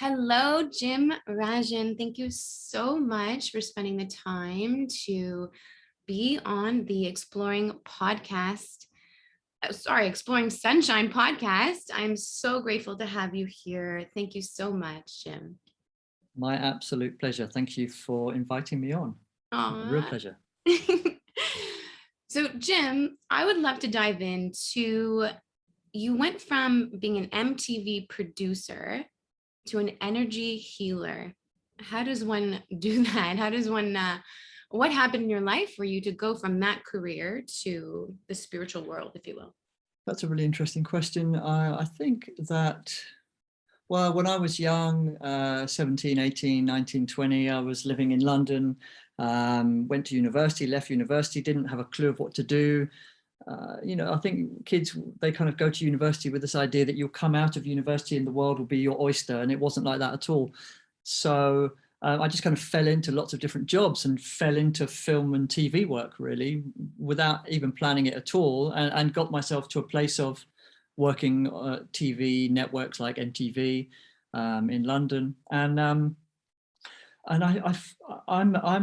Hello, Jim Rajan. Thank you so much for spending the time to be on the Exploring Sunshine podcast. I'm so grateful to have you here. Thank you so much, Jim. My absolute pleasure. Thank you for inviting me on. A real pleasure. So, Jim, I would love to dive into, you went from being an MTV producer to an energy healer. How does one do that? What happened in your life for you to go from that career to the spiritual world, if you will? That's a really interesting question. I think that, well, when I was young, 17, 18, 19, 20, I was living in London, went to university, left university, didn't have a clue of what to do. I think kids, they kind of go to university with this idea that you'll come out of university and the world will be your oyster, and it wasn't like that at all. So I just kind of fell into lots of different jobs and fell into film and TV work, really, without even planning it at all, and got myself to a place of working TV networks like MTV in London. And I'm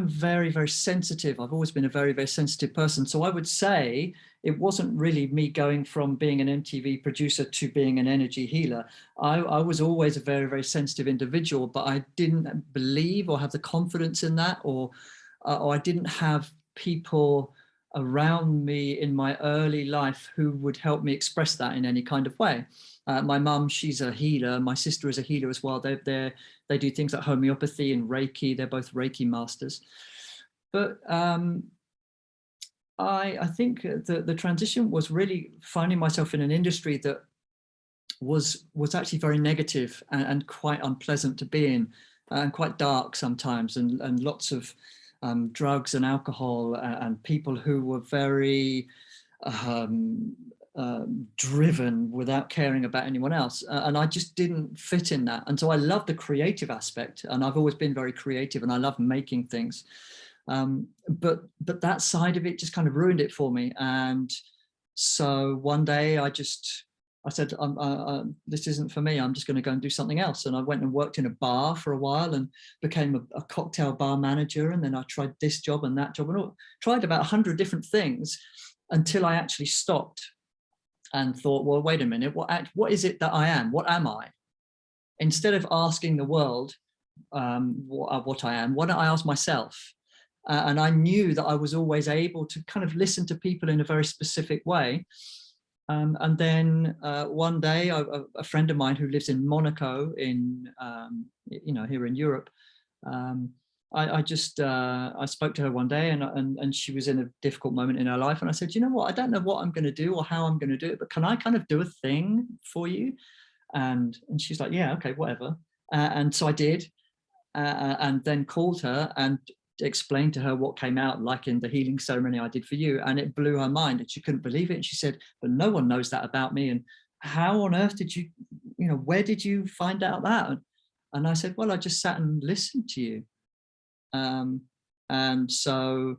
very, very sensitive. I've always been a very, very sensitive person. So I would say it wasn't really me going from being an MTV producer to being an energy healer. I was always a very, very sensitive individual, but I didn't believe or have the confidence in that, or I didn't have people around me in my early life who would help me express that in any kind of way. My mum, she's a healer. My sister is a healer as well. They do things like homeopathy and Reiki. They're both Reiki masters. But I think the transition was really finding myself in an industry that was actually very negative and quite unpleasant to be in, and quite dark sometimes, and lots of drugs and alcohol, and people who were very driven without caring about anyone else, and I just didn't fit in that. And so I love the creative aspect, and I've always been very creative, and I love making things, but that side of it just kind of ruined it for me. And so one day I said, this isn't for me. I'm just going to go and do something else. And I went and worked in a bar for a while and became a cocktail bar manager. And then I tried this job and that job, and tried about 100 different things until I actually stopped and thought, well, wait a minute, what is it that I am? What am I? Instead of asking the world what I am, why don't I ask myself? And I knew that I was always able to kind of listen to people in a very specific way. And then one day, a friend of mine who lives in Monaco, here in Europe, I spoke to her one day, and she was in a difficult moment in her life. And I said, you know what, I don't know what I'm going to do or how I'm going to do it, but can I kind of do a thing for you? And she's like, yeah, okay, whatever. And so I did, and then called her and explained to her what came out, like in the healing ceremony I did for you, and it blew her mind, and she couldn't believe it. And she said, but no one knows that about me, and how on earth did you, where did you find out that? And I said, well, I just sat and listened to you. And so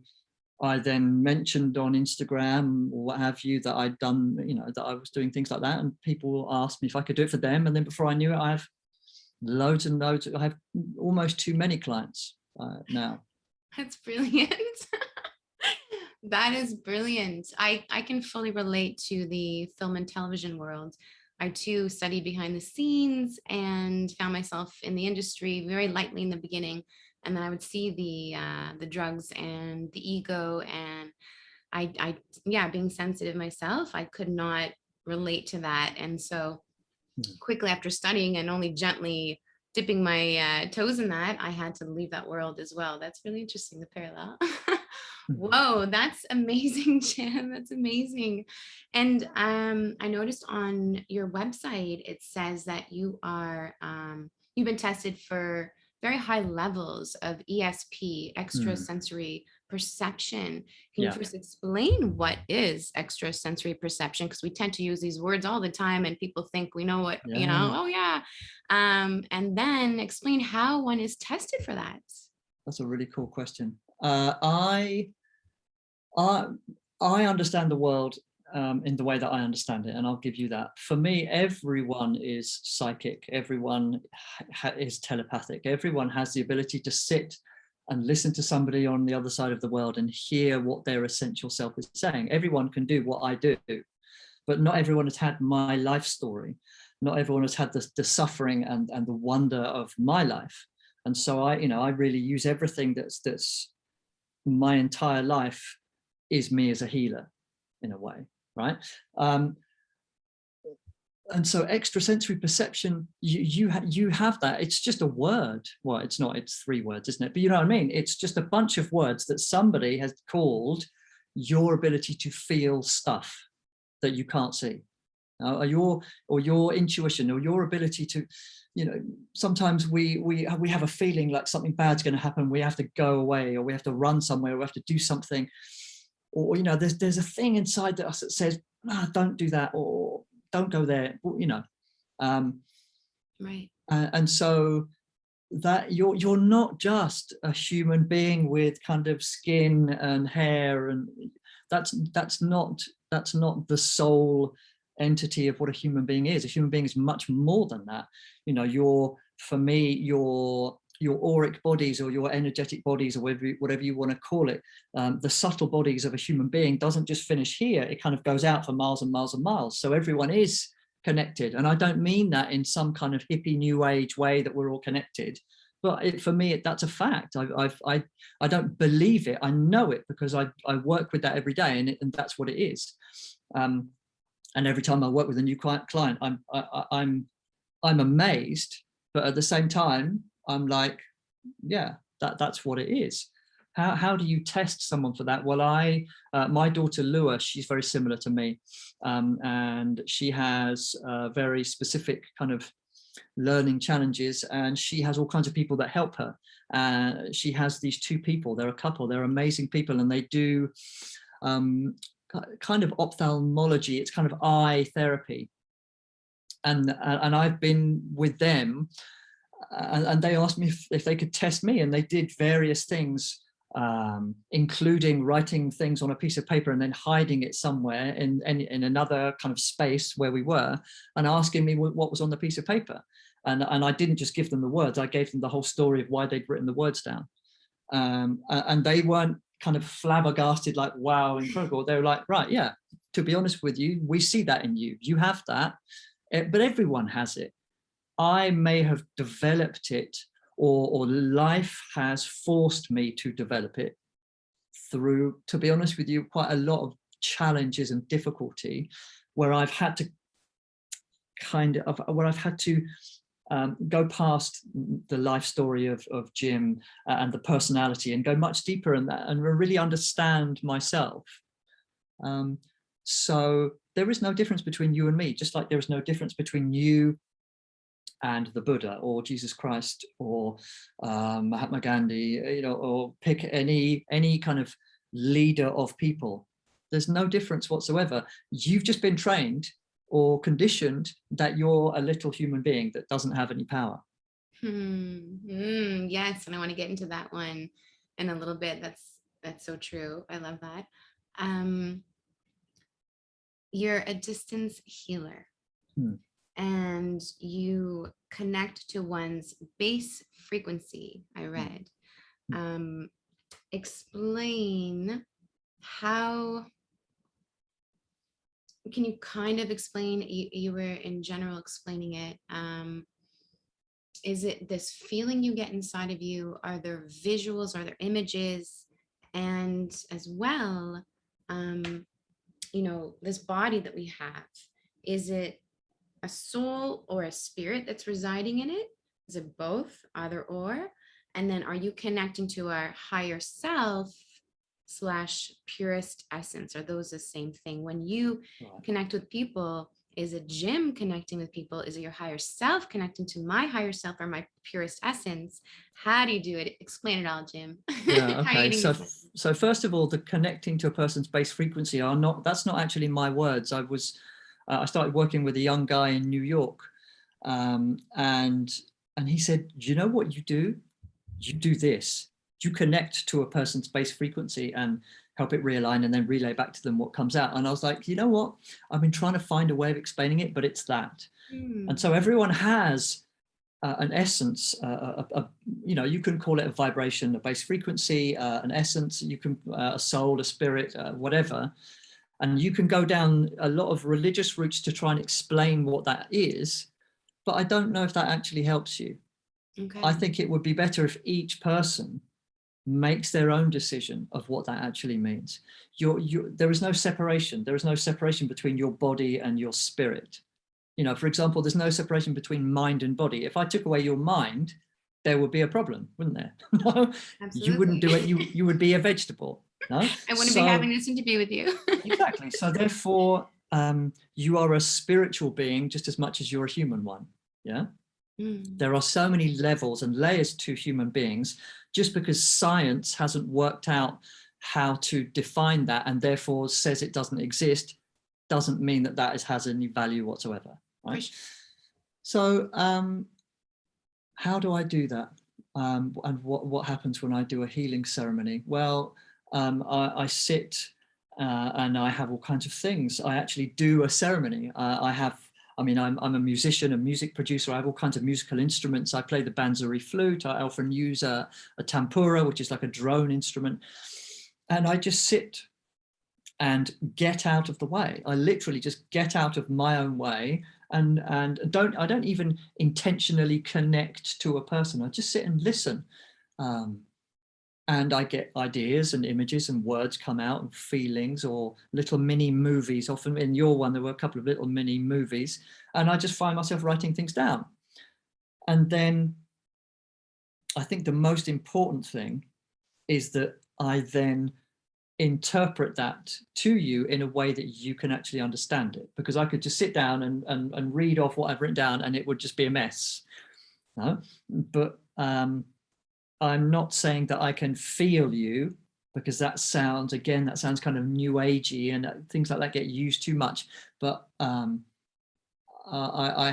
I then mentioned on Instagram or what have you that I'd done, that I was doing things like that, and people asked me if I could do it for them. And then before I knew it, I have loads and loads. I have almost too many clients now. That's brilliant. That is brilliant. I can fully relate to the film and television world. I too studied behind the scenes and found myself in the industry very lightly in the beginning. And then I would see the drugs and the ego, and I being sensitive myself, I could not relate to that. And so quickly after studying and only gently dipping my toes in that, I had to leave that world as well. That's really interesting, the parallel. Whoa, that's amazing, Jim. That's amazing. And I noticed on your website, it says that you've been tested for very high levels of ESP, extrasensory perception. Can you first explain what is extrasensory perception? Because we tend to use these words all the time and people think we know what, and then explain how one is tested for that. That's a really cool question. I understand the world in the way that I understand it, and I'll give you that. For me, everyone is psychic. Everyone is telepathic. Everyone has the ability to sit and listen to somebody on the other side of the world and hear what their essential self is saying. Everyone can do what I do, but not everyone has had my life story. Not everyone has had the suffering and the wonder of my life. And so I really use everything that's my entire life is me as a healer, in a way, right? And so extrasensory perception, you have that. It's just a word. Well, it's not, it's 3 words, isn't it? But you know what I mean? It's just a bunch of words that somebody has called your ability to feel stuff that you can't see. Or your intuition, or your ability to, sometimes we have a feeling like something bad's going to happen. We have to go away, or we have to run somewhere, or we have to do something, or there's a thing inside us that says, don't do that, or don't go there, Right. And so that you're not just a human being with kind of skin and hair, and that's not the sole entity of what a human being is. A human being is much more than that. For me, your auric bodies, or your energetic bodies, or whatever you want to call it, the subtle bodies of a human being doesn't just finish here. It kind of goes out for miles and miles and miles. So everyone is connected. And I don't mean that in some kind of hippie new age way that we're all connected. But for me, that's a fact. I don't believe it. I know it because I work with that every day, and that's what it is. And every time I work with a new client, I'm amazed, but at the same time, I'm like, yeah, that's what it is. How do you test someone for that? Well, my daughter Lua, she's very similar to me, and she has very specific kind of learning challenges, and she has all kinds of people that help her. She has these 2 people. They're a couple. They're amazing people, and they do kind of ophthalmology. It's kind of eye therapy, and I've been with them, and they asked me if they could test me, and they did various things, including writing things on a piece of paper and then hiding it somewhere in another kind of space where we were, and asking me what was on the piece of paper. And I didn't just give them the words, I gave them the whole story of why they'd written the words down. And they weren't kind of flabbergasted like, wow, incredible. They were like, right, yeah, to be honest with you, we see that in you. You have that, but everyone has it. I may have developed it, or life has forced me to develop it through, to be honest with you, quite a lot of challenges and difficulty, where I've had to go past the life story of Jim and the personality, and go much deeper in that, and really understand myself. So there is no difference between you and me, just like there is no difference between you and the Buddha, or Jesus Christ, or Mahatma Gandhi, or pick any kind of leader of people. There's no difference whatsoever. You've just been trained or conditioned that you're a little human being that doesn't have any power. Yes, and I want to get into that one in a little bit. That's so true. I love that. You're a distance healer. And you connect to one's base frequency, I read. Explain how, can you kind of explain, you were in general explaining it. Is it this feeling you get inside of you? Are there visuals? Are there images? And as well, this body that we have, is it a soul or a spirit that's residing in it? Is it both, either or? And then are you connecting to our higher self / purest essence? Are those the same thing? When you connect with people, is it Jim connecting with people? Is it your higher self connecting to my higher self, or my purest essence? How do you do it? Explain it all, Jim. Yeah, okay. So first of all, the connecting to a person's base frequency that's not actually my words. I started working with a young guy in New York, and he said, you know what you do? You do this. You connect to a person's base frequency and help it realign, and then relay back to them what comes out. And I was like, you know what? I've been trying to find a way of explaining it, but it's that. And so everyone has an essence, you know, you can call it a vibration, a base frequency, an essence, you can, a soul, a spirit, whatever. And you can go down a lot of religious routes to try and explain what that is. But I don't know if that actually helps you. Okay. I think it would be better if each person makes their own decision of what that actually means. There is no separation. There is no separation between your body and your spirit. You know, for example, there's no separation between mind and body. If I took away your mind, there would be a problem, wouldn't there? No, you wouldn't do it. You would be a vegetable. No, I wouldn't be having this interview with you. Exactly. So therefore, you are a spiritual being just as much as you're a human one. Yeah. There are so many levels and layers to human beings. Just because science hasn't worked out how to define that and therefore says it doesn't exist, doesn't mean that that has any value whatsoever. Right. So how do I do that? And what happens when I do a healing ceremony? Well, I sit and I have all kinds of things. I actually do a ceremony. I'm a musician, a music producer. I have all kinds of musical instruments. I play the banzuri flute. I often use a tempura, which is like a drone instrument. And I just sit and get out of the way. I literally just get out of my own way and I don't even intentionally connect to a person. I just sit and listen. And I get ideas and images and words come out and feelings or little mini movies. Often in your one, there were a couple of little mini movies, and I just find myself writing things down. And then I think the most important thing is that I then interpret that to you in a way that you can actually understand it, because I could just sit down and read off what I've written down and it would just be a mess. No? But I'm not saying that I can feel you, because that sounds kind of new agey, and things like that get used too much. But I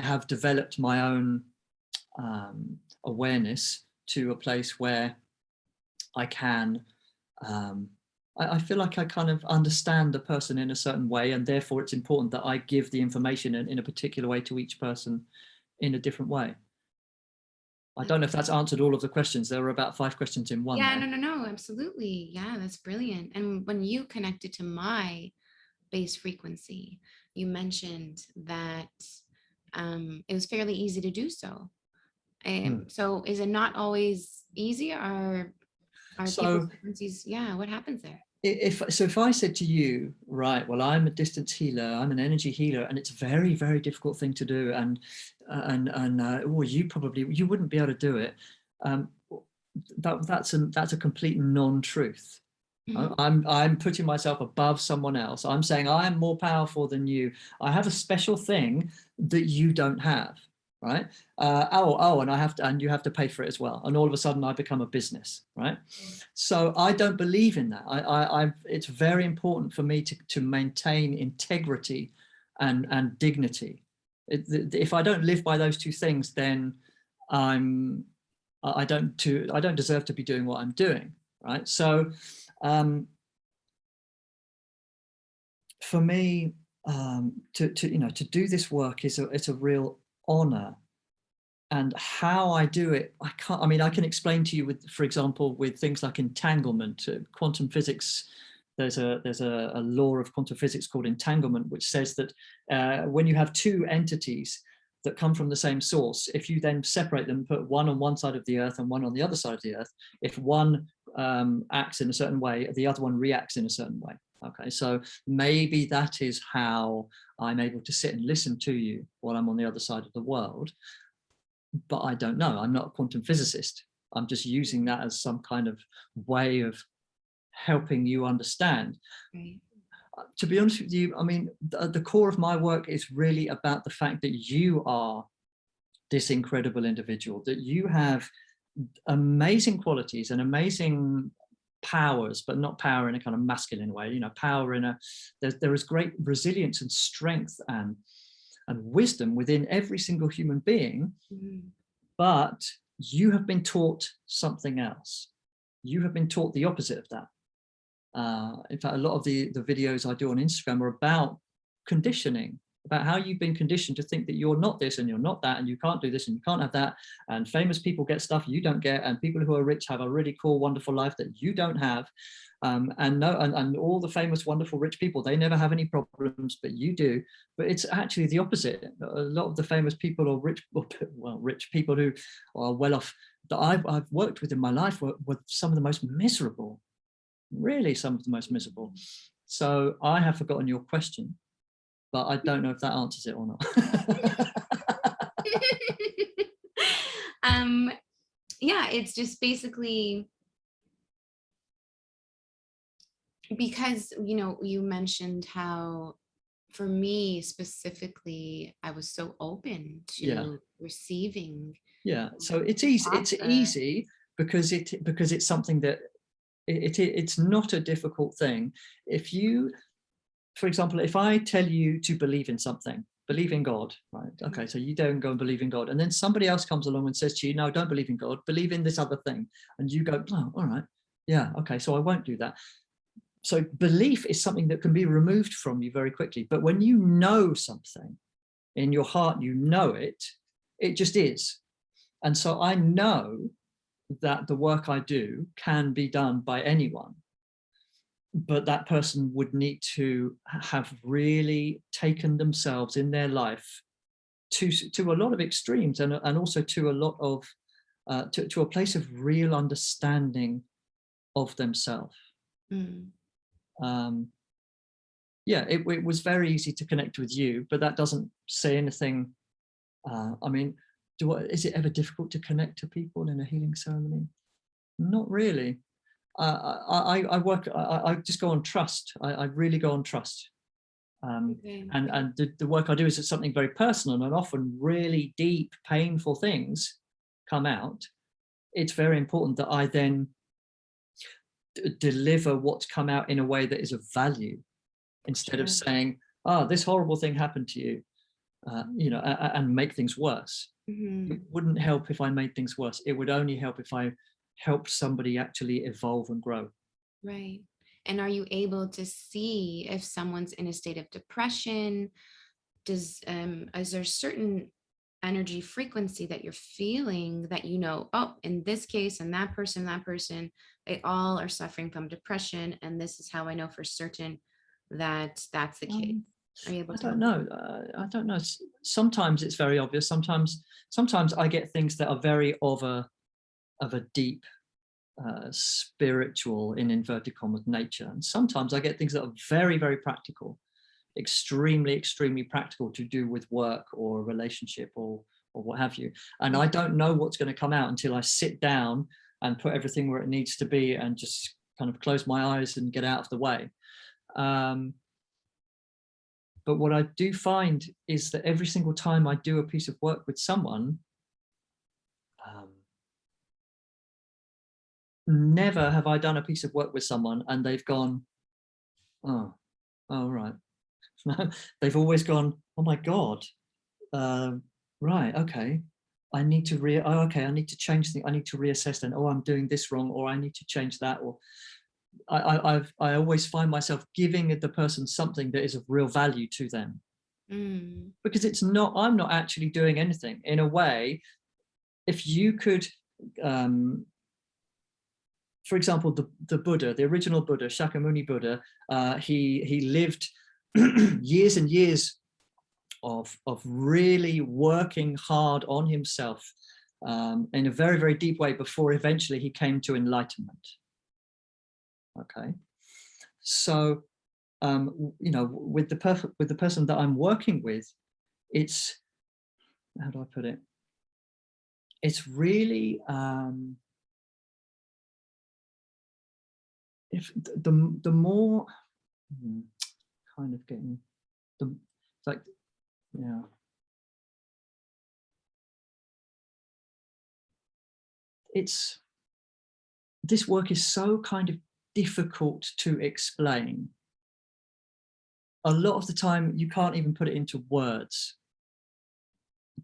have developed my own awareness to a place where I can, I feel like I kind of understand the person in a certain way, and therefore it's important that I give the information in a particular way to each person in a different way. I don't know if that's answered all of the questions. There were about 5 questions in one. Yeah, no, absolutely. Yeah, that's brilliant. And when you connected to my base frequency, you mentioned that it was fairly easy to do so. So is it not always easy, or are people's frequencies? Yeah, what happens there? If I said to you, right, well, I'm a distance healer, I'm an energy healer, and it's a very, very difficult thing to do, and you wouldn't be able to do it. That's a complete non-truth. I'm putting myself above someone else. I'm saying I'm more powerful than you. I have a special thing that you don't have. Right. And you have to pay for it as well. And all of a sudden I become a business. Right. So I don't believe in that. It's very important for me to maintain integrity and dignity. If I don't live by those two things, then I don't deserve to be doing what I'm doing. Right. So for me, to do this work it's a real honor. And how I do it, I can explain to you for example, with things like entanglement, quantum physics. There's a law of quantum physics called entanglement, which says that when you have two entities that come from the same source, if you then separate them, put one on one side of the earth and one on the other side of the earth, if one acts in a certain way, the other one reacts in a certain way. Okay, so maybe that is how I'm able to sit and listen to you while I'm on the other side of the world. But I don't know. I'm not a quantum physicist. I'm just using that as some kind of way of helping you understand. Right. To be honest with you, the core of my work is really about the fact that you are this incredible individual, that you have amazing qualities and amazing powers, but not power in a kind of masculine way, power there is great resilience and strength and wisdom within every single human being. But you have been taught something else. You have been taught the opposite of that. In fact, a lot of the videos I do on Instagram are about conditioning, about how you've been conditioned to think that you're not this and you're not that, and you can't do this and you can't have that. And famous people get stuff you don't get, and people who are rich have a really cool, wonderful life that you don't have. And all the famous, wonderful, rich people, they never have any problems, but you do. But it's actually the opposite. A lot of the famous people or rich, well, rich people who are well off that I've worked with in my life were some of the most miserable, really some of the most miserable. So I have forgotten your question, but I don't know if that answers it or not. Yeah, it's just basically because, you mentioned how for me specifically, I was so open Yeah. to receiving. Yeah. So it's easy. It's easy because it's something that it's not a difficult thing. If you, for example, if I tell you to believe in something, believe in God, right? Okay, so you don't go and believe in God. And then somebody else comes along and says to you, no, don't believe in God, believe in this other thing. And you go, oh, all right. Yeah, okay, so I won't do that. So belief is something that can be removed from you very quickly. But when you know something in your heart, you know it, it just is. And so I know that the work I do can be done by anyone, but that person would need to have really taken themselves in their life to a lot of extremes, and also to a lot of to a place of real understanding of themselves. Mm. Yeah, it was very easy to connect with you, but that doesn't say anything. I mean, is it ever difficult to connect to people in a healing ceremony? Not really. I just go on trust. I really go on trust. Okay. And the work I do is something very personal, and often really deep, painful things come out. It's very important that I then deliver what's come out in a way that is of value, instead of saying, "Oh, this horrible thing happened to you," and make things worse. Mhm. It wouldn't help if I made things worse. It would only help if I helped somebody actually evolve and grow. Right. And are you able to see if someone's in a state of depression? Is there certain energy frequency that you're feeling that oh, in this case and that person, they all are suffering from depression, and this is how I know for certain that that's the case? Are you able I to? don't know. I don't know. Sometimes it's very obvious. Sometimes I get things that are very of a deep spiritual, in inverted commas, nature, and sometimes I get things that are very, very practical, extremely practical, to do with work or a relationship or what have you. And I don't know what's going to come out until I sit down and put everything where it needs to be and just kind of close my eyes and get out of the way. But what I do find is that every single time I do a piece of work with someone, never have I done a piece of work with someone and they've gone, oh, right. They've always gone, oh my God, right, okay. I need to I need to change things. I need to reassess then. Oh, I'm doing this wrong, or I need to change that. Or I always find myself giving the person something that is of real value to them. Because I'm not actually doing anything. In a way, if you could, for example, the Buddha, the original Buddha, Shakyamuni Buddha, he lived years and years of really working hard on himself in a very, very deep way before eventually he came to enlightenment. Okay, so with the person that I'm working with, it's, how do I put it? It's really if the more kind of getting the like yeah. This work is so kind of difficult to explain. A lot of the time you can't even put it into words.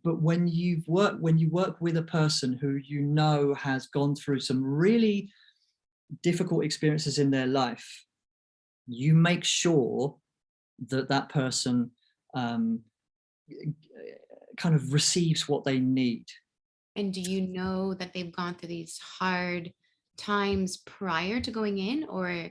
But when you work with a person who has gone through some really difficult experiences in their life, You make sure that that person um, kind of receives what they need. And do you know that they've gone through these hard times prior to going in, or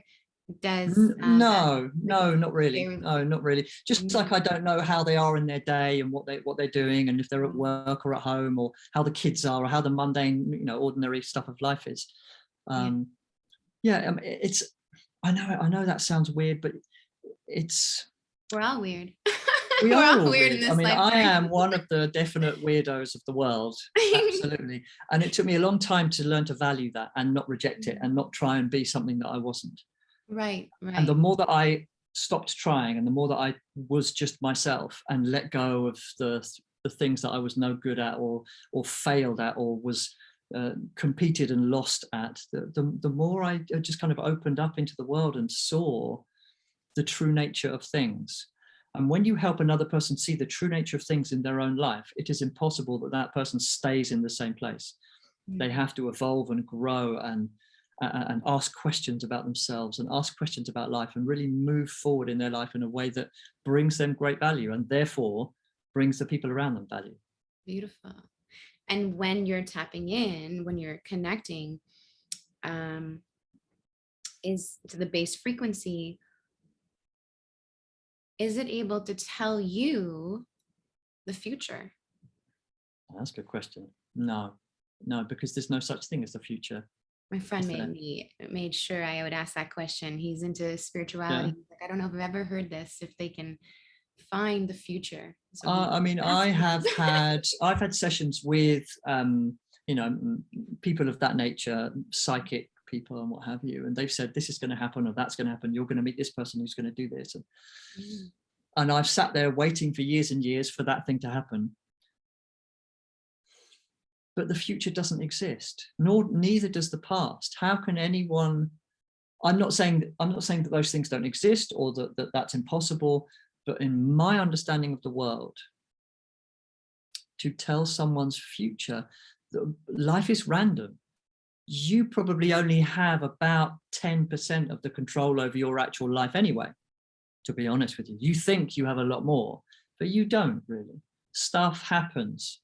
does that No, no, frequency not really. share with No, you? not really. Just like Mm, I don't know how they are in their day and what they're doing, and if they're at um, work or at home, or how the kids are, or how the mundane, ordinary stuff of life is. yeah, Um, yeah, it's. I know that sounds weird, but it's. we're all weird. We We're are all all weird in weird. I this mean, I lifetime. am one of the definite weirdos of the world, absolutely. And it took me a long time to learn to value that and not reject it and not try and be something that I wasn't. Right, And the right. more that I stopped trying, and the more that I was just myself and let go of the things that I was no good at, or failed at, or was competed and lost at, the more I just kind of opened up into the world and saw the true nature of things. And when you help another person see the true nature of things in their own life, it is impossible that that person stays in the same place. They Mm, have to evolve and grow and ask questions about themselves and ask questions about life and really move forward in their life in a way that brings them great value and therefore brings the people around them value. beautiful. And when you're tapping in, when you're connecting, um, is to the base frequency, is it able to tell you the future? That's a good question. No, no, because there's no such thing as the future, My friend is there? made sure I would ask that question. He's into Yeah. spirituality. He's like, I don't know if I've ever heard this, if they can find the future. So I mean, asked me. I've had sessions with, people of that nature, psychic people and what have you, and they've said this is going to happen or that's going to happen. You're going to meet this person who's going to do this, Mm, and I've sat there waiting for years and years for that thing to happen. But the future doesn't exist, nor neither does the past. How can anyone? I'm not saying that those things don't exist or that that's impossible, but in my understanding of the world, to tell someone's future, life is random. You probably only have about 10% of the control over your actual life anyway, to be honest with you. You think you have a lot more, but you don't really. Stuff happens.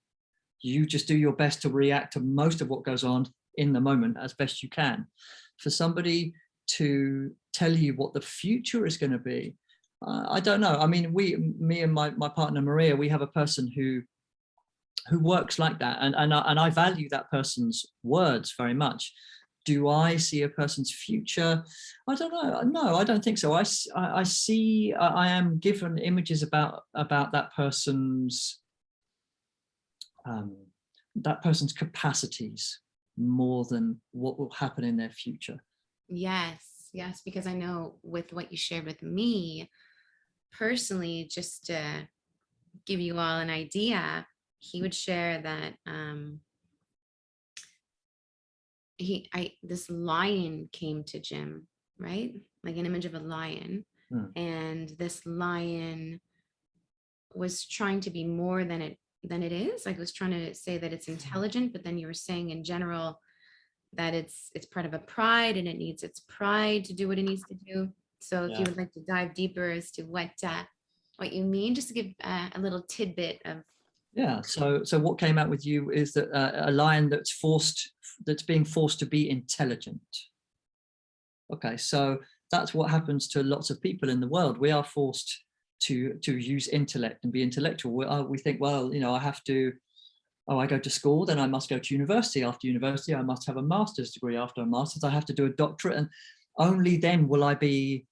You just do your best to react to most of what goes on in the moment as best you can. For somebody to tell you what the future is going to be, I don't know. I mean, me and my partner Maria, we have a person who works like that, and I value that person's words very much. Do I see a person's future? I don't know. No, I don't think so. I see. I am given images about um, that person's capacities more than what will happen in their future. yes, yes, because I know with what you shared with me personally, just to give you all an idea, he would share that this lion came to Jim, right? Like an image of a lion. Mm, And this lion was trying to be more than it is. Like, it was trying to say that it's intelligent, but then you were saying in general that it's part of a pride and it needs its pride to do what it needs to do. So if you yeah. would like to dive deeper as to what you mean, just to give a little tidbit of. Yeah. So what came out with you is that a lion that's being forced to be intelligent. Okay, so that's what happens to lots of people in the world. We are forced to use intellect and be intellectual. We think, well, I have to. Oh, I go to school, then I must go to university. After university, I must have a master's degree. After a master's, I have to do a doctorate, and only then will I be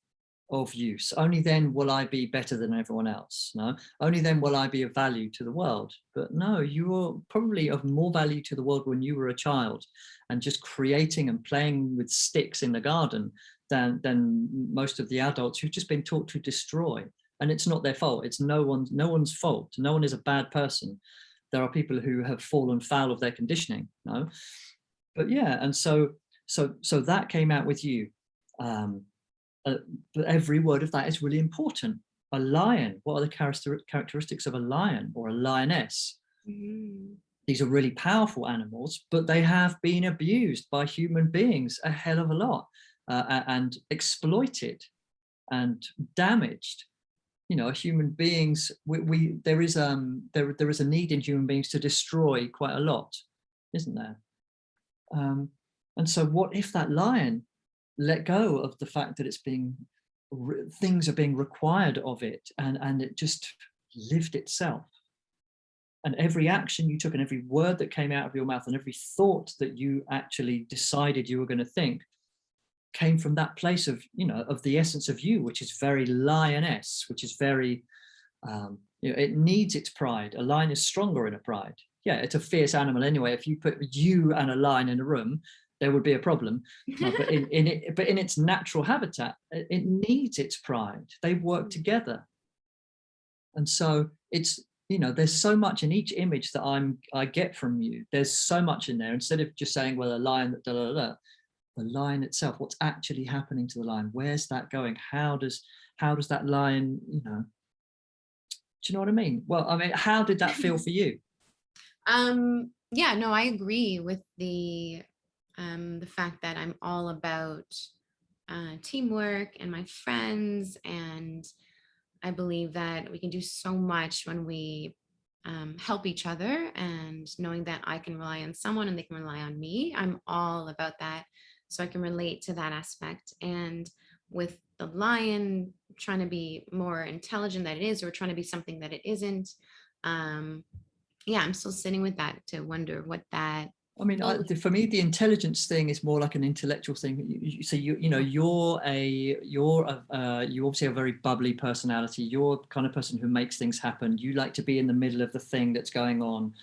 of use. Only then will I be better than everyone else. No, only then will I be of value to the world. But no, you were probably of more value to the world when you were a child and just creating and playing with sticks in the garden than most of the adults who've just been taught to destroy. And it's not their fault. It's no one's fault. No one is a bad person. There are people who have fallen foul of their conditioning. No, but yeah, and so that came out with you. Um, but every word of that is really important. A lion, what are the characteristics of a lion or a lioness? Mhm. These are really powerful animals, but they have been abused by human beings a hell of a lot and exploited. and damaged. Human beings, there is a need in human beings to destroy quite a lot, isn't there? And so what if that lion let go of the fact that things are being required of it, and it just lived itself? And every action you took and every word that came out of your mouth and every thought that you actually decided you were going to think came from that place of, of the essence of you, which is very lioness, which is very, it needs its pride. A lion is stronger in a pride. Yeah, it's a fierce animal anyway. If you put you and a lion in a room, there would be a problem. But in its natural habitat, it needs its pride. They work together. And so it's, there's so much in each image that I get from you. There's so much in there. Instead of just saying, well, a lion, the lion itself, what's actually happening to the lion? Where's that going? How does that lion, do you know what I mean? Well, I mean, how did that feel for you? Yeah, no, I agree with the fact that I'm all about teamwork and my friends, and I believe that we can do so much when we help each other, and knowing that I can rely on someone and they can rely on me. I'm all about that. So I can relate to that aspect. And with the lion trying to be more intelligent than it is, or trying to be something that it isn't, yeah, I'm still sitting with that to wonder what that. I mean, for me, the intelligence thing is more like an intellectual thing. You obviously have a very bubbly personality. You're the kind of person who makes things happen. You like to be in the middle of the thing that's going on.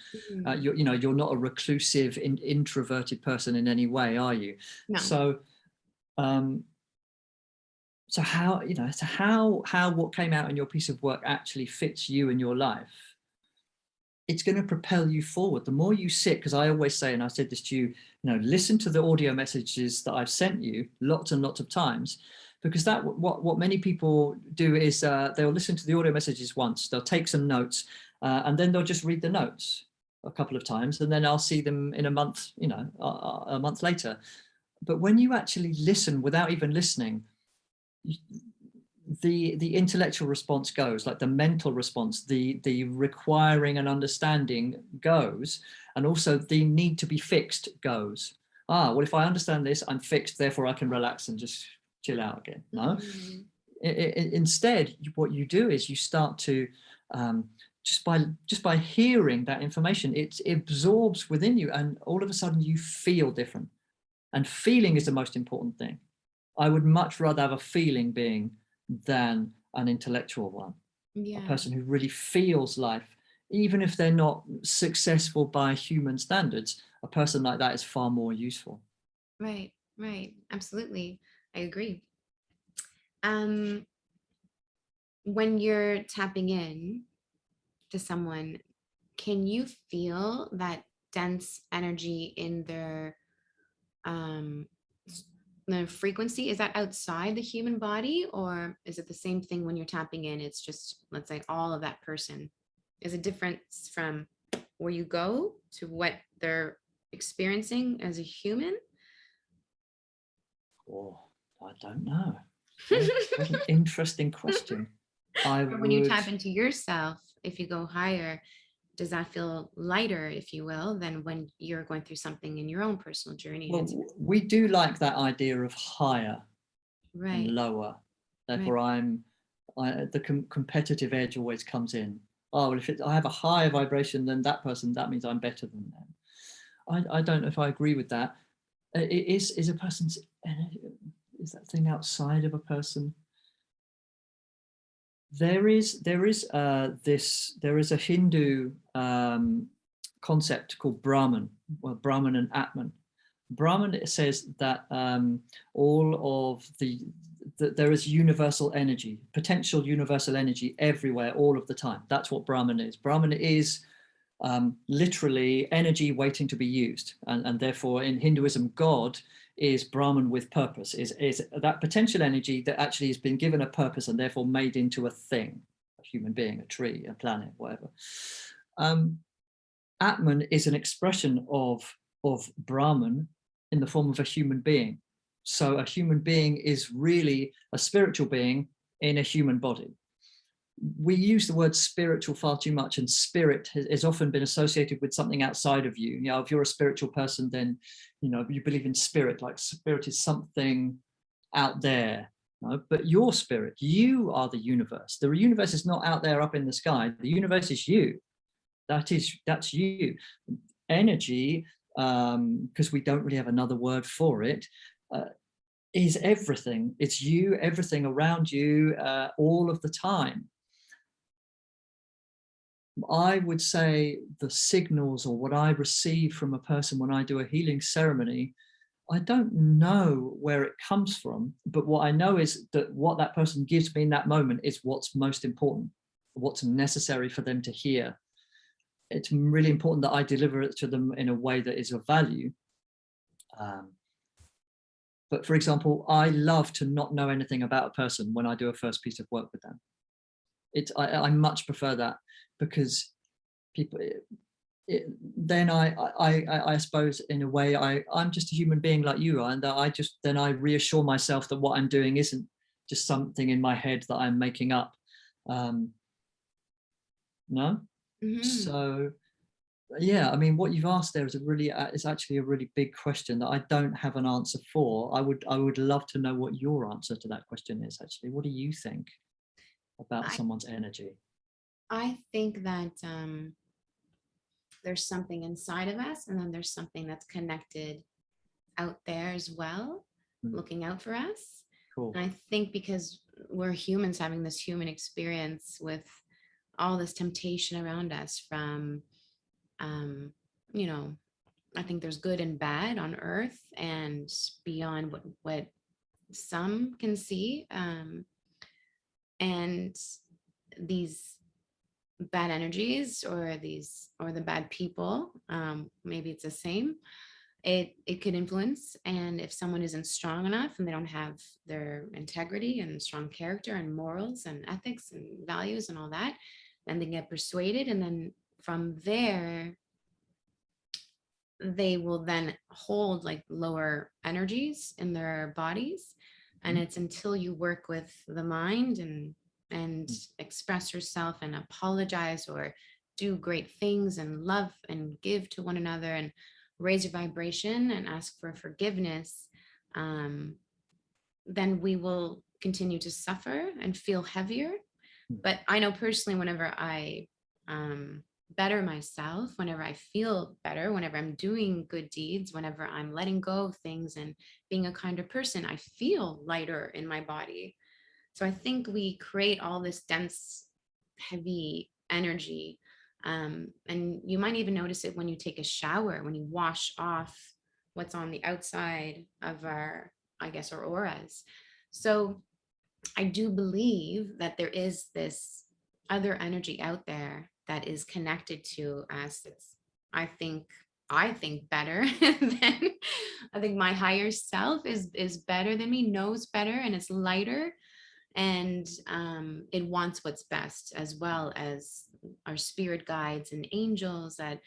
You're not a reclusive, introverted person in any way, are you? No. So how what came out in your piece of work actually fits you in your life? It's going to propel you forward. The more you sit, because I always say, and I said this to you, listen to the audio messages that I've sent you lots and lots of times, because what many people do is they'll listen to the audio messages once, they'll take some notes, and then they'll just read the notes a couple of times, and then I'll see them in a month, a month later. But when you actually listen without even listening, the intellectual response goes, like the mental response, the requiring and understanding goes, and also the need to be fixed goes. Well, if I understand this, I'm fixed, therefore I can relax and just chill out again. No. Instead, what you do is you start to just by hearing that information, it absorbs within you, and all of a sudden you feel different. And feeling is the most important thing. I would much rather have a feeling being than an intellectual one. Yeah. A person who really feels life, even if they're not successful by human standards, a person like that is far more useful. Right. Absolutely. I agree. When you're tapping in to someone, can you feel that dense energy in their the frequency? Is that outside the human body, or is it the same thing when you're tapping in? It's just, let's say, all of that person. Is a difference from where you go to what they're experiencing as a human? Oh, I don't know. What an interesting question. When you tap into yourself, if you go higher, does that feel lighter, if you will, than when you're going through something in your own personal journey? Well, we do like that idea of higher and lower. Therefore, the competitive edge always comes in. Oh, well, if I have a higher vibration than that person, that means I'm better than them. I don't know if I agree with that. Is a person's, is that thing outside of a person? There is a Hindu concept called Brahman, well, Brahman and Atman. Brahman says that all of there is universal energy, potential universal energy everywhere, all of the time. That's what Brahman is. Brahman is literally energy waiting to be used, and therefore in Hinduism, God is Brahman with purpose, is that potential energy that actually has been given a purpose and therefore made into a thing, a human being, a tree, a planet, whatever. Atman is an expression of Brahman in the form of a human being. So a human being is really a spiritual being in a human body. We use the word spiritual far too much, and spirit has often been associated with something outside of you. You know, if you're a spiritual person, then, you know, you believe in spirit, like spirit is something out there. No? But your spirit, you are the universe. The universe is not out there up in the sky. The universe is you. That's you. Energy, because we don't really have another word for it, is everything. It's you, everything around you, all of the time. I would say the signals, or what I receive from a person when I do a healing ceremony, I don't know where it comes from, but what I know is that what that person gives me in that moment is what's most important, what's necessary for them to hear. It's really important that I deliver it to them in a way that is of value. But for example, I love to not know anything about a person when I do a first piece of work with them. I much prefer that, because people, then I suppose in a way I'm just a human being like you are, and that I reassure myself that what I'm doing isn't just something in my head that I'm making up. No. So yeah, I mean, what you've asked there is actually a really big question that I don't have an answer for. I would love to know what your answer to that question is. Actually, what do you think about I, someone's energy? I think that there's something inside of us, and then there's something that's connected out there as well, looking out for us. Cool. And I think because we're humans having this human experience with all this temptation around us from, you know, I think there's good and bad on earth and beyond what some can see. And these bad energies, or the bad people, maybe it's the same, it could influence. And if someone isn't strong enough and they don't have their integrity and strong character and morals and ethics and values and all that, then they get persuaded, and then from there they will then hold like lower energies in their bodies. And it's until you work with the mind and express yourself and apologize, or do great things and love and give to one another and raise your vibration and ask for forgiveness, then we will continue to suffer and feel heavier. But I know personally, whenever I better myself, whenever I feel better, whenever I'm doing good deeds, whenever I'm letting go of things and being a kinder person, I feel lighter in my body. So I think we create all this dense, heavy energy. And you might even notice it when you take a shower, when you wash off what's on the outside of our, I guess, our auras. So I do believe that there is this other energy out there that is connected to us. It's, I think better than, I think my higher self is better than me, knows better, and it's lighter, and it wants what's best, as well as our spirit guides and angels that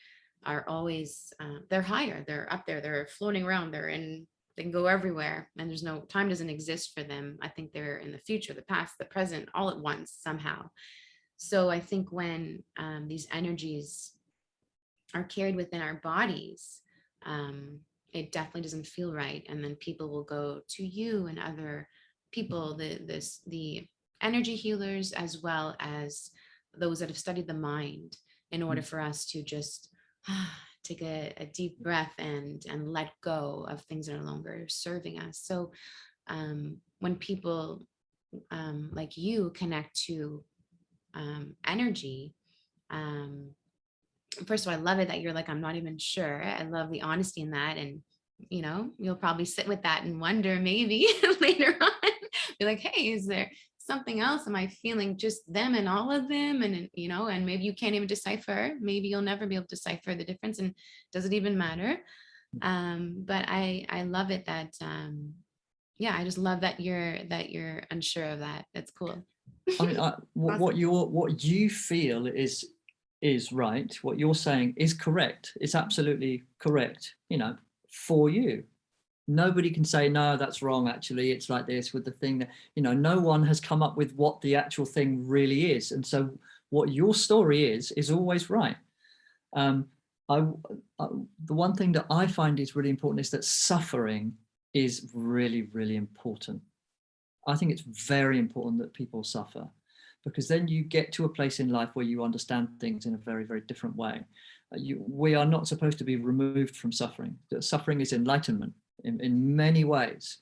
are always they're higher, they're up there, they're floating around, they can go everywhere, and there's no time, doesn't exist for them. I think they're in the future, the past, the present, all at once somehow. So I think when these energies are carried within our bodies, it definitely doesn't feel right. And then people will go to you and other people, the energy healers, as well as those that have studied the mind, in order for us to just take a deep breath and let go of things that are no longer serving us. So when people like you connect to energy, first of all, I love it that you're like, I'm not even sure. I love the honesty in that. And you know, you'll probably sit with that and wonder maybe later on, be like, hey, is there something else? Am I feeling just them and all of them? And you know, and maybe you can't even decipher, maybe you'll never be able to decipher the difference, and does it even matter? But I love it that yeah, I just love that you're unsure of that. That's cool. I mean, what you feel is right. What you're saying is correct. It's absolutely correct. You know, for you. Nobody can say, no, that's wrong, actually, it's like this with the thing that, no one has come up with what the actual thing really is. And so what your story is always right. um, I, the one thing that I find is really important is that suffering is really, really important. I think it's very important that people suffer, because then you get to a place in life where you understand things in a very, very different way. We are not supposed to be removed from suffering. Suffering is enlightenment in many ways.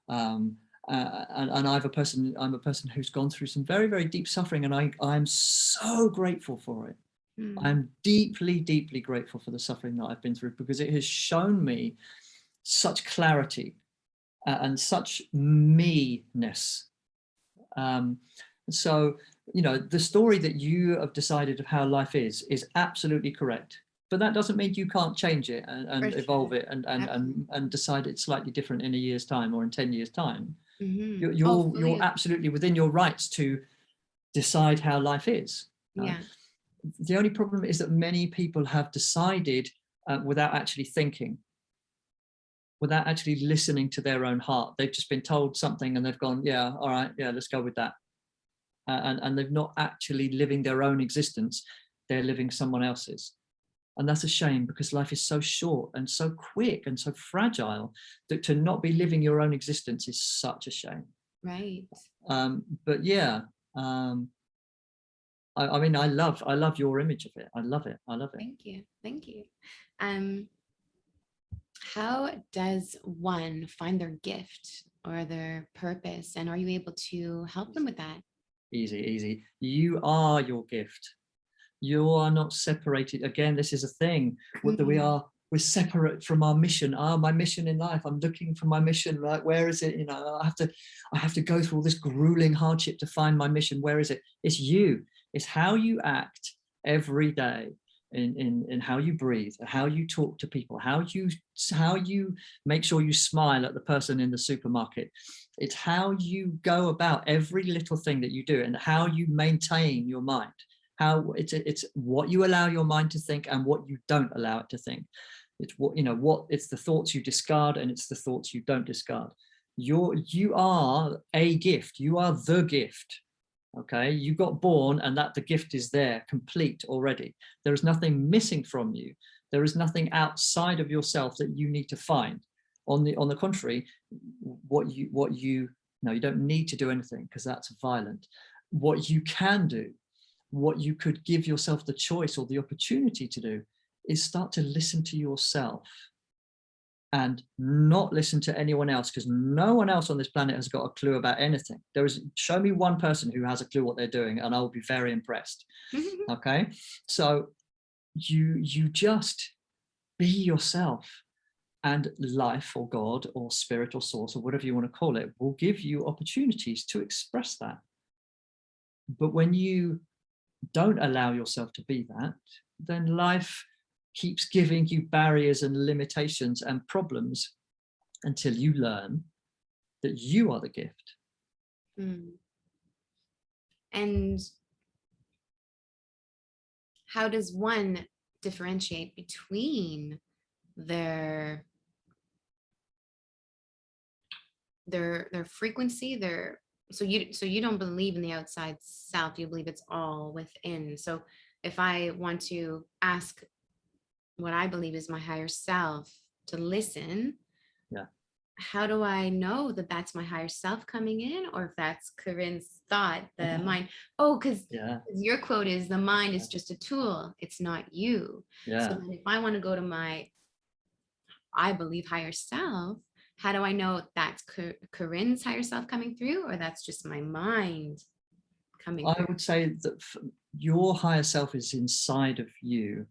And I'm a person who's gone through some very, very deep suffering, and I'm so grateful for it. I'm deeply, deeply grateful for the suffering that I've been through, because it has shown me such clarity and such me-ness. So, the story that you have decided of how life is absolutely correct. But that doesn't mean you can't change it and evolve it and decide it's slightly different in a year's time or in 10 years' time. You're absolutely within your rights to decide how life is. Yeah. The only problem is that many people have decided without actually thinking, without actually listening to their own heart. They've just been told something and they've gone, yeah, all right, yeah, let's go with that. And they're not actually living their own existence. They're living someone else's. And that's a shame, because life is so short and so quick and so fragile that to not be living your own existence is such a shame. Right. But yeah, I mean, I love your image of it. I love it. Thank you. Thank you. How does one find their gift or their purpose? And are you able to help them with that? Easy. You are your gift. You are not separated. Again, this is a thing that we're separate from our mission. My mission in life, I'm looking for my mission. Like, where is it? I have to go through all this grueling hardship to find my mission. Where is it? It's you. It's how you act every day, in how you breathe, how you talk to people, how you make sure you smile at the person in the supermarket. It's how you go about every little thing that you do, and how you maintain your mind. How it's what you allow your mind to think and what you don't allow it to think. It's it's the thoughts you discard, and it's the thoughts you don't discard. You are a gift. You are the gift. Okay, you got born, and that the gift is there, complete already. There is nothing missing from you. There is nothing outside of yourself that you need to find. On the contrary, you don't need to do anything, because that's violent. What you can do, what you could give yourself the choice or the opportunity to do, is start to listen to yourself and not listen to anyone else, because no one else on this planet has got a clue about anything. Show me one person who has a clue what they're doing, and I'll be very impressed. Okay, so you just be yourself, and life or God or spirit or source or whatever you want to call it will give you opportunities to express that. But when you don't allow yourself to be that, then life keeps giving you barriers and limitations and problems until you learn that you are the gift. And how does one differentiate between their frequency, so you don't believe in the outside self, you believe it's all within. So if I want to ask what I believe is my higher self to listen, how do I know that that's my higher self coming in, or if that's Corinne's thought, the mind? Because your quote is, the mind is just a tool, it's not you. So then if I want to go to my, I believe, higher self, how do I know that's Corinne's higher self coming through, or that's just my mind coming through? I would say that your higher self is inside of you,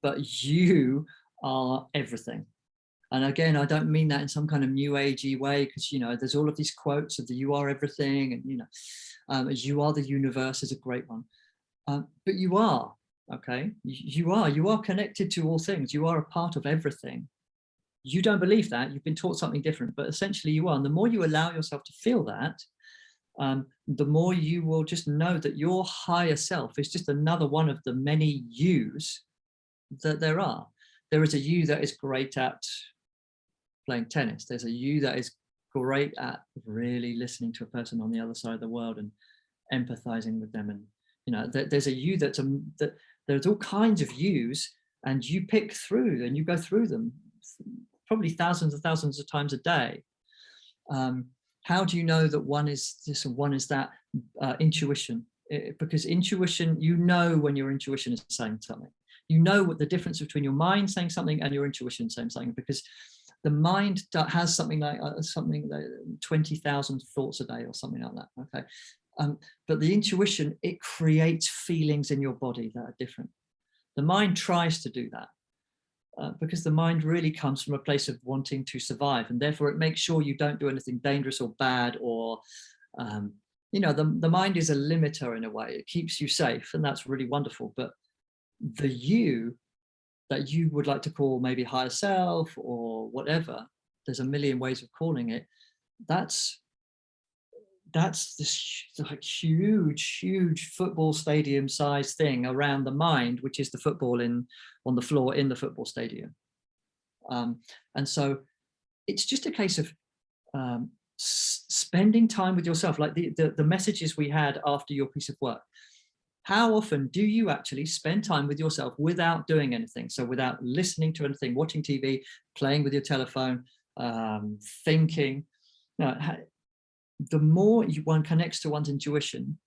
but you are everything. And again, I don't mean that in some kind of new agey way, because there's all of these quotes of the "you are everything," and "you are the universe" is a great one. But you are, okay? You are connected to all things. You are a part of everything. You don't believe that. You've been taught something different, but essentially you are. And the more you allow yourself to feel that, the more you will just know that your higher self is just another one of the many yous that there are. There is a you that is great at playing tennis. There's a you that is great at really listening to a person on the other side of the world and empathizing with them. And there's a you that there's all kinds of yous, and you pick through and you go through them probably thousands and thousands of times a day. How do you know that one is this and one is that? Intuition. Because intuition, when your intuition is saying something. You know what the difference between your mind saying something and your intuition saying something, because the mind has something like 20,000 thoughts a day or something like that. Okay, but the intuition, it creates feelings in your body that are different. The mind tries to do that because the mind really comes from a place of wanting to survive, and therefore it makes sure you don't do anything dangerous or bad, or the mind is a limiter in a way. It keeps you safe, and that's really wonderful. But the you that you would like to call maybe higher self or whatever, there's a million ways of calling it, that's this like huge football stadium size thing around the mind, which is the football on the floor in the football stadium. And so it's just a case of spending time with yourself, like the messages we had after your piece of work. How often do you actually spend time with yourself without doing anything? So without listening to anything, watching TV, playing with your telephone, thinking. The more one connects to one's intuition,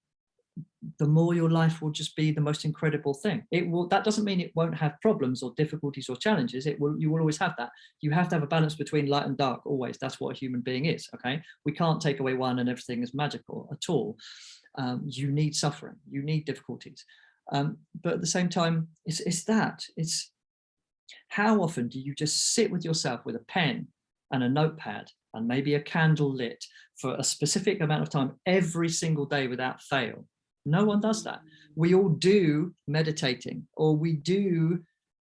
the more your life will just be the most incredible thing. That doesn't mean it won't have problems or difficulties or challenges. You will always have that. You have to have a balance between light and dark, always. That's what a human being is, okay? We can't take away one and everything is magical at all. You need suffering, you need difficulties. But at the same time, it's how often do you just sit with yourself with a pen and a notepad and maybe a candle lit for a specific amount of time every single day without fail? No one does that. We all do meditating, or we do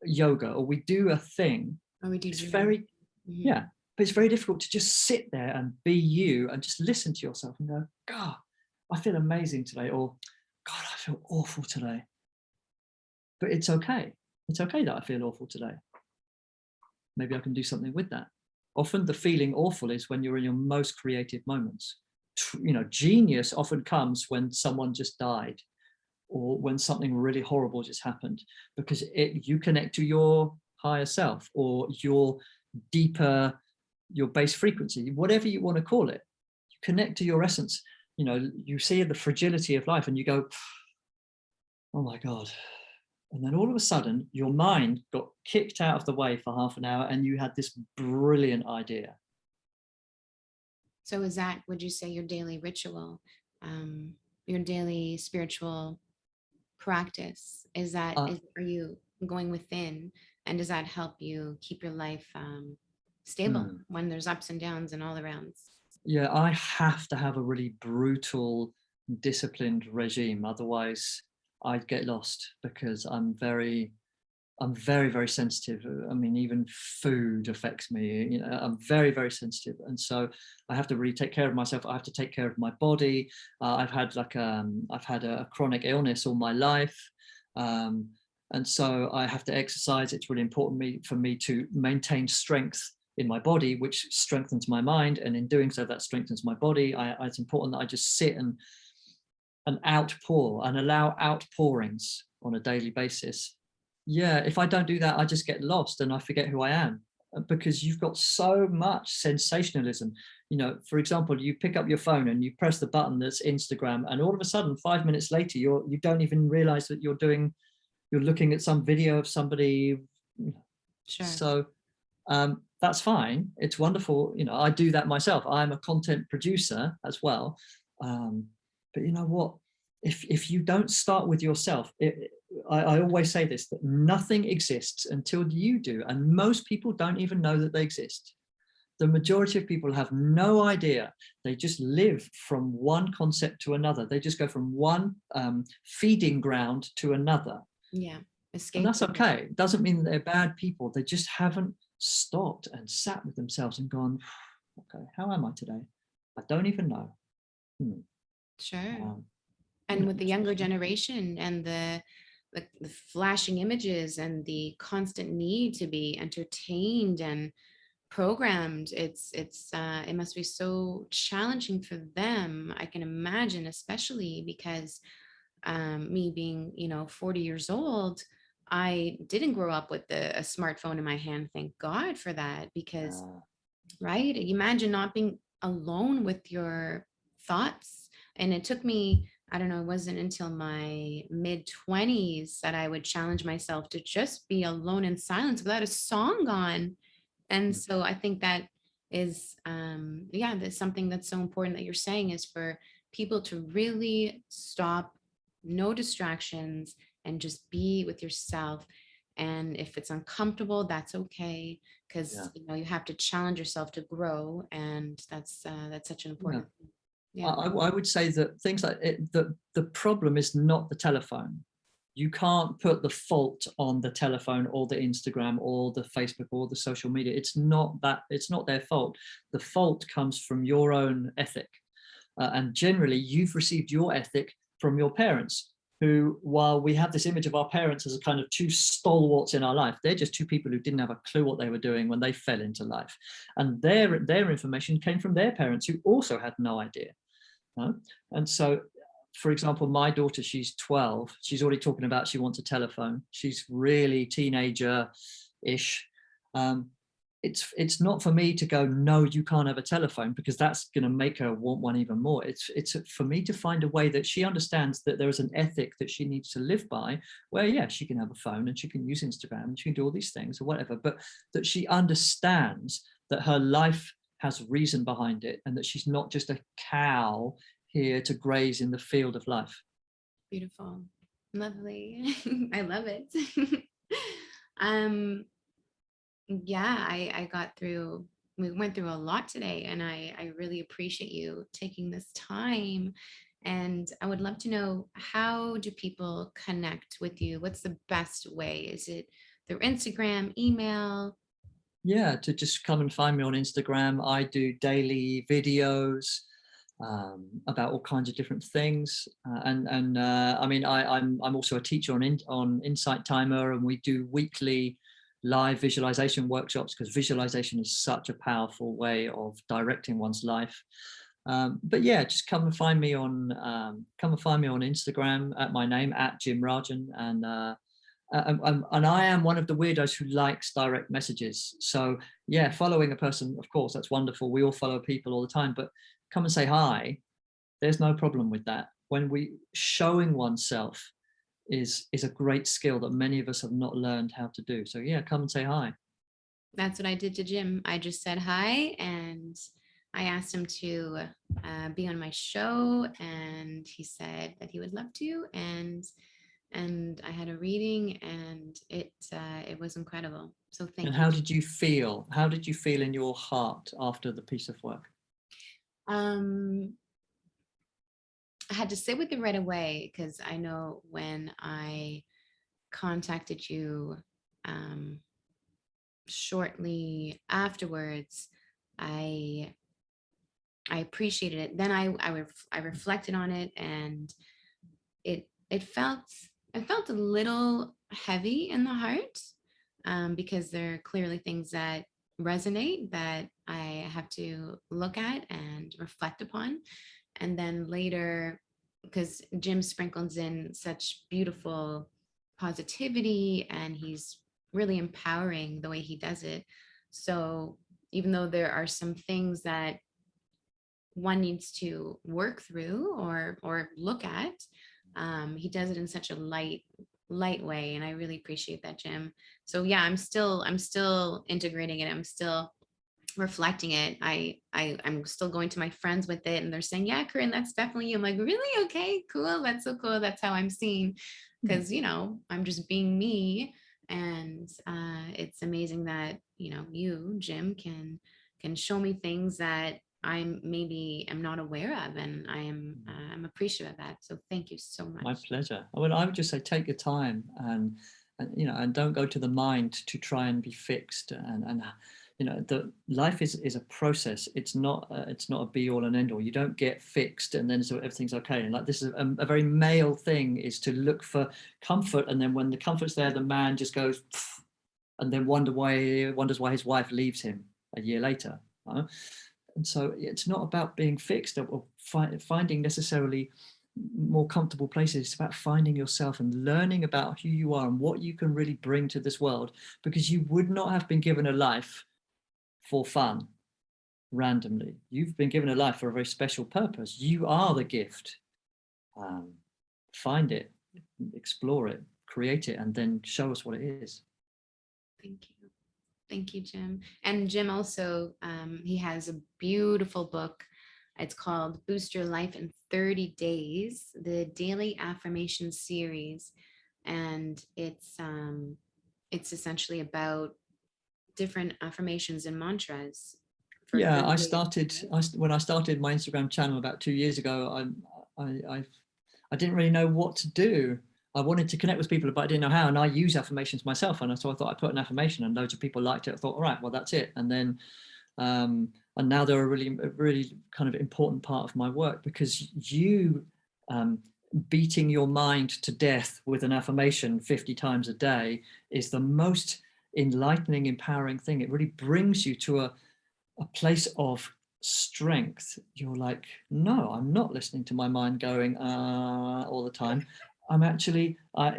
yoga, or we do a thing. Or we do. It's very, yeah, but it's very difficult to just sit there and be you and just listen to yourself and go, God, I feel amazing today, or God, I feel awful today. But it's okay. It's okay that I feel awful today. Maybe I can do something with that. Often the feeling awful is when you're in your most creative moments. Genius often comes when someone just died, or when something really horrible just happened, because you connect to your higher self, or your deeper, your base frequency, whatever you want to call it. You connect to your essence. You see the fragility of life and you go, oh my God. And then all of a sudden your mind got kicked out of the way for half an hour and you had this brilliant idea. So would you say your daily ritual, your daily spiritual practice? Are you going within, and does that help you keep your life stable when there's ups and downs and all around? Yeah, I have to have a really brutal, disciplined regime. Otherwise I'd get lost, because I'm very, very sensitive. I mean, even food affects me. I'm very, very sensitive. And so I have to really take care of myself. I have to take care of my body. I've had a chronic illness all my life. And so I have to exercise. It's really important for me to maintain strength in my body, which strengthens my mind. And in doing so, that strengthens my body. It's important that I just sit and outpour and allow outpourings on a daily basis. Yeah, if I don't do that, I just get lost and I forget who I am, because you've got so much sensationalism. For example, you pick up your phone and you press the button that's Instagram, and all of a sudden 5 minutes later you don't even realize that you're looking at some video of somebody. Sure. So that's fine, it's wonderful. I do that myself. I'm a content producer as well. But you know what? If you don't start with yourself, I always say this, that nothing exists until you do. And most people don't even know that they exist. The majority of people have no idea. They just live from one concept to another. They just go from one feeding ground to another. Yeah. Escape. And that's okay. It doesn't mean that they're bad people. They just haven't stopped and sat with themselves and gone, okay, how am I today? I don't even know. Sure. And with the younger generation and the flashing images and the constant need to be entertained and programmed. It must be so challenging for them. I can imagine, especially because me being, 40 years old, I didn't grow up with a smartphone in my hand. Thank God for that, because Uh, right, imagine not being alone with your thoughts. And it took me, I don't know, it wasn't until my mid 20s that I would challenge myself to just be alone in silence without a song on. And so I think that is, yeah, that's something that's so important that you're saying, is for people to really stop, no distractions, and just be with yourself. And if it's uncomfortable, that's okay, because yeah, you have to challenge yourself to grow, and that's such an yeah. important thing. Yeah, I would say that things like it, the problem is not the telephone. You can't put the fault on the telephone or the Instagram or the Facebook or the social media. It's not that, it's not their fault. The fault comes from your own ethic. And generally, you've received your ethic from your parents, who, while we have this image of our parents as a kind of two stalwarts in our life, they're just two people who didn't have a clue what they were doing when they fell into life. And their information came from their parents, who also had no idea. And so, for example, my daughter, she's 12. She's already talking about she wants a telephone. She's really teenager-ish. Um, it's not for me to go, no, you can't have a telephone, because that's going to make her want one even more. It's for me to find a way that she understands that there is an ethic that she needs to live by, where, yeah, she can have a phone and she can use Instagram and she can do all these things or whatever, but that she understands that her life has reason behind it, and that she's not just a cow here to graze in the field of life. beautiful, lovely. I love it. um yeah, I got through, we went through a lot today, and I really appreciate you taking this time. And I would love to know, how do people connect with you? What's the best way? Is it through Instagram, email? Yeah, to just come and find me on Instagram. I do daily videos about all kinds of different things, I mean, I'm also a teacher on Insight Timer, and we do weekly live visualization workshops, because visualization is such a powerful way of directing one's life. But yeah, just come and find me on Instagram at my name, at Jim Rajan, and I am one of the weirdos who likes direct messages. So yeah, following a person, of course, that's wonderful. We all follow people all the time, but come and say hi. There's no problem with that. When we showing oneself is a great skill that many of us have not learned how to do. So yeah, come and say hi. That's what I did to Jim. I just said hi, and I asked him to be on my show, and he said that he would love to. And I had a reading, and it was incredible. So And thank you. how did you feel? How did you feel in your heart after the piece of work? Um, I had to sit with it right away, because I know when I contacted you um, shortly afterwards, I I appreciated it. Then I reflected on it, and it felt a little heavy in the heart, because there are clearly things that resonate that I have to look at and reflect upon. And then later, because Jim sprinkles in such beautiful positivity, and he's really empowering the way he does it. So even though there are some things that one needs to work through or look at, he does it in such a light way, and I really appreciate that, Jim. So yeah, I'm still integrating it. I'm still reflecting it. I'm still going to my friends with it, and they're saying, yeah, Corinne, that's definitely you. I'm like, really? Okay, cool. That's so cool. That's how I'm seen, Hmm. because I'm just being me. And it's amazing that you, Jim, can show me things that I'm maybe am not aware of, and I'm appreciative of that. So thank you so My much. pleasure. I would just say take your time, and don't go to the mind to try and be fixed. And the life is a process. It's not a be all and end all. You don't get fixed and then so everything's okay. And like, this is a very male thing, is to look for comfort, and then when the comfort's there, the man just goes, "Pff," and then wonders why his wife leaves him. a year later. And so it's not about being fixed or finding necessarily more comfortable places. It's about finding yourself and learning about who you are and what you can really bring to this world, because you would not have been given a life for fun randomly. You've been given a life for a very special purpose. You are the gift. Find it, explore it, create it, and then show us what it is. Thank you. Thank you, Jim. And Jim also, he has a beautiful book. It's called Boost Your Life in 30 Days, the Daily Affirmation Series. And it's essentially about different affirmations and mantras. Yeah, when I started my Instagram channel about 2 years ago, I didn't really know what to do. I wanted to connect with people, but I didn't know how. And I use affirmations myself. And so I thought I'd put an affirmation, and loads of people liked it. I thought, all right, well, that's it. And then, and now they're a really kind of important part of my work, because you beating your mind to death with an affirmation 50 times a day is the most enlightening, empowering thing. It really brings you to a place of strength. You're like, no, I'm not listening to my mind going all the time. I'm actually, one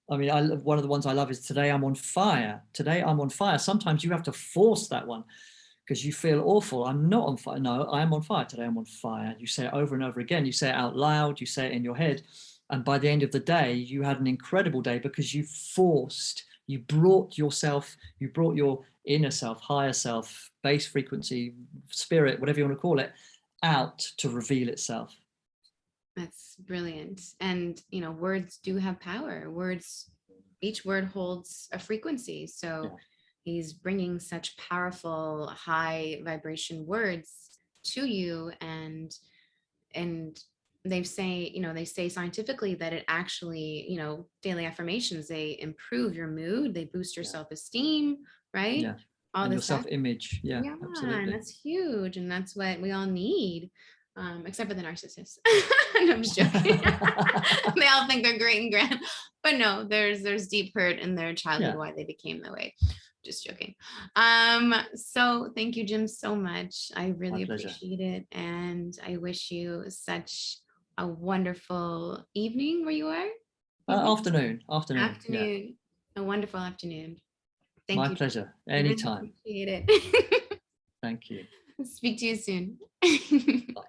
of the ones I love is today I'm on fire. Today I'm on fire. Sometimes you have to force that one because you feel awful. I'm not on fire. No, I am on fire. Today I'm on fire. You say it over and over again. You say it out loud. You say it in your head. And by the end of the day, you had an incredible day because you brought your inner self, higher self, base frequency, spirit, whatever you want to call it, out to reveal itself. That's brilliant. And, words do have power. Each word holds a frequency. So he's bringing such powerful, high vibration words to you. And they say scientifically that it actually, daily affirmations, they improve your mood, they boost your self-esteem, right? Yeah. All and your self-image. Yeah, absolutely. And that's huge. And that's what we all need. Except for the narcissists. No, I'm just joking. They all think they're great and grand, but no, there's deep hurt in their childhood why they became that way. Just joking. So thank you, Jim, so much. I really appreciate it, and I wish you such a wonderful evening where you are. Afternoon. Yeah. A wonderful afternoon. Thank you. My pleasure. Anytime. Really appreciate it. Thank you. Speak to you soon. Bye.